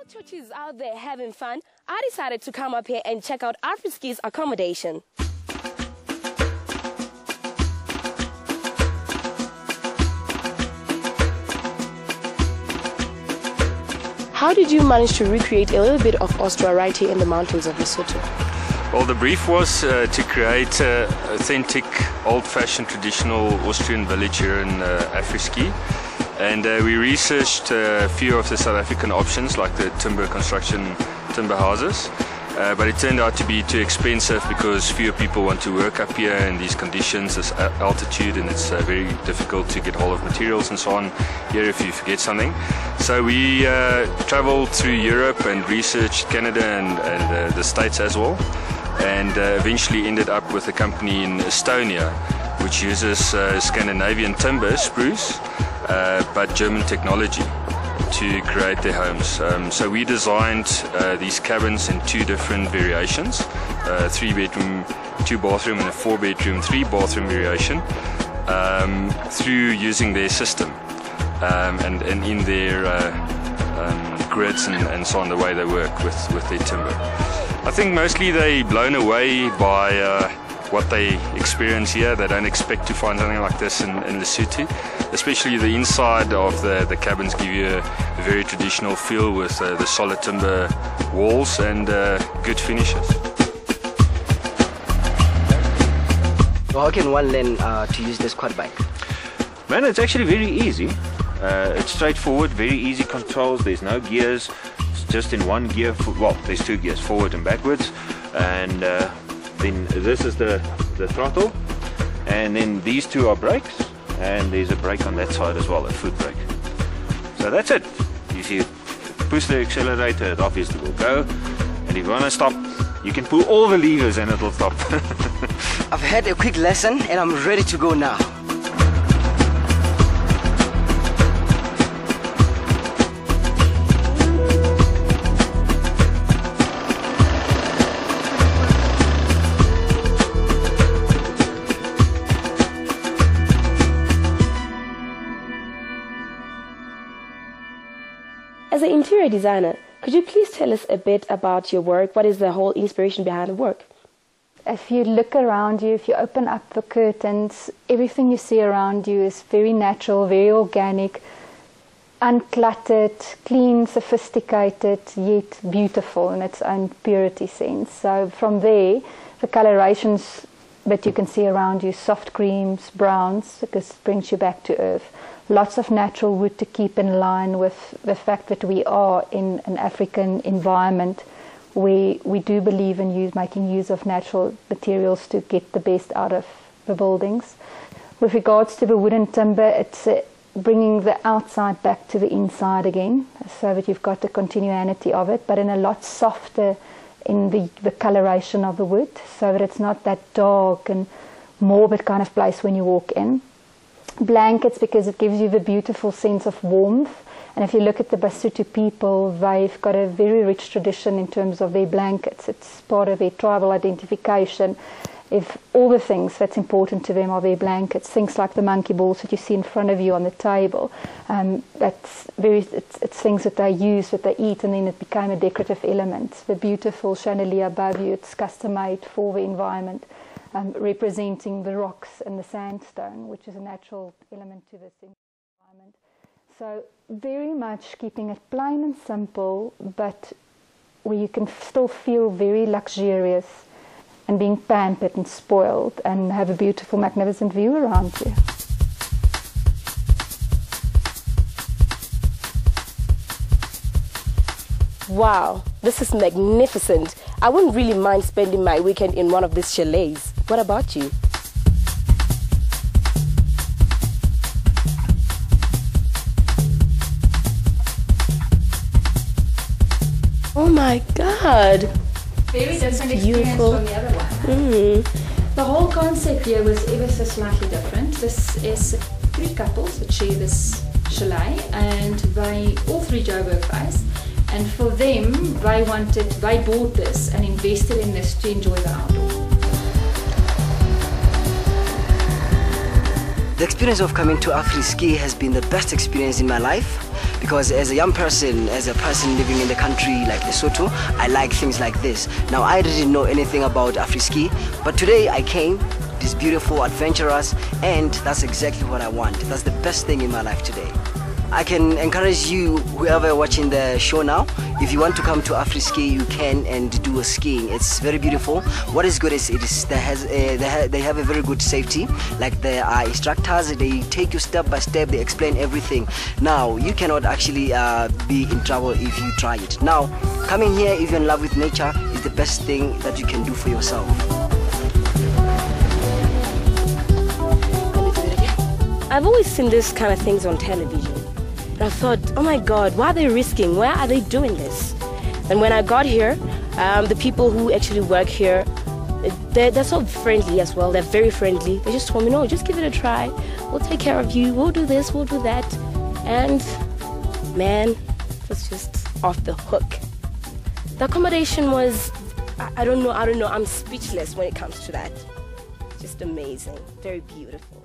Churches out there having fun, I decided to come up here and check out AfriSki's accommodation. How did you manage to recreate a little bit of Austria right here in the mountains of Lesotho? Well, the brief was to create an authentic, old-fashioned, traditional Austrian village here in Afri-ski. And we researched a few of the South African options, like the timber construction, timber houses. But it turned out to be too expensive because fewer people want to work up here in these conditions, this altitude, and it's very difficult to get hold of materials and so on here if you forget something. So we traveled through Europe and researched Canada and the States as well, and eventually ended up with a company in Estonia which uses Scandinavian timber, spruce, but German technology to create their homes. So we designed these cabins in two different variations, 3-bedroom, 2-bathroom and a 4-bedroom, 3-bathroom variation, through using their system and in their grids and so on, the way they work with their timber. I think mostly they're blown away by what they experience here. They don't expect to find something like this in Lesotho. Especially the inside of the cabins give you a very traditional feel with the solid timber walls and good finishes. How can one learn to use this quad bike? Man, it's actually very easy. It's straightforward, very easy controls. There's no gears. It's just in one gear. Well, there's two gears, forward and backwards. And then this is the throttle. And then these two are brakes. And there's a brake on that side as well, a foot brake. So that's it. If you push the accelerator, it obviously will go. And if you want to stop, you can pull all the levers and it will stop. I've had a quick lesson and I'm ready to go now. As an interior designer, could you please tell us a bit about your work? What is the whole inspiration behind the work? If you look around you, if you open up the curtains, everything you see around you is very natural, very organic, uncluttered, clean, sophisticated, yet beautiful in its own purity sense. So from there, the colorations that you can see around you, soft creams, browns, because it brings you back to earth. Lots of natural wood to keep in line with the fact that we are in an African environment where we do believe in making use of natural materials to get the best out of the buildings. With regards to the wooden timber, it's bringing the outside back to the inside again, so that you've got the continuity of it, but in a lot softer in the coloration of the wood, so that it's not that dark and morbid kind of place when you walk in. Blankets, because it gives you the beautiful sense of warmth. And if you look at the Basotho people, they've got a very rich tradition in terms of their blankets. It's part of their tribal identification. If all the things that's important to them are their blankets, things like the monkey balls that you see in front of you on the table, it's things that they use, that they eat, and then it became a decorative element. The beautiful chandelier above you, it's custom made for the environment. Representing the rocks and the sandstone, which is a natural element to this environment. So very much keeping it plain and simple, but where you can still feel very luxurious and being pampered and spoiled and have a beautiful, magnificent view around you. Wow, this is magnificent. I wouldn't really mind spending my weekend in one of these chalets. What about you? Oh my God! Very different experience beautiful. from the other one. The whole concept here was ever so slightly different. This is 3 couples that share this chalet, and they all 3 Joburg based. And for them, they bought this and invested in this to enjoy the outdoors. The experience of coming to Afri-ski has been the best experience in my life, because as a young person, as a person living in the country like Lesotho, I like things like this. Now, I didn't know anything about Afri-ski, but today I came. It's beautiful, adventurous, and that's exactly what I want. That's the best thing in my life today. I can encourage you, whoever watching the show now, if you want to come to Afri-ski, you can and do a skiing. It's very beautiful. What is good is they have a very good safety. Like there are instructors, they take you step by step, they explain everything. Now you cannot actually be in trouble if you try it. Now coming here, if you're in love with nature, is the best thing that you can do for yourself. I've always seen this kind of things on television. And I thought, oh my God, why are they risking? Why are they doing this? And when I got here, the people who actually work here, they're so friendly as well. They're very friendly. They just told me, no, just give it a try. We'll take care of you. We'll do this, we'll do that. And man, it was just off the hook. The accommodation was, I don't know. I'm speechless when it comes to that. Just amazing, very beautiful.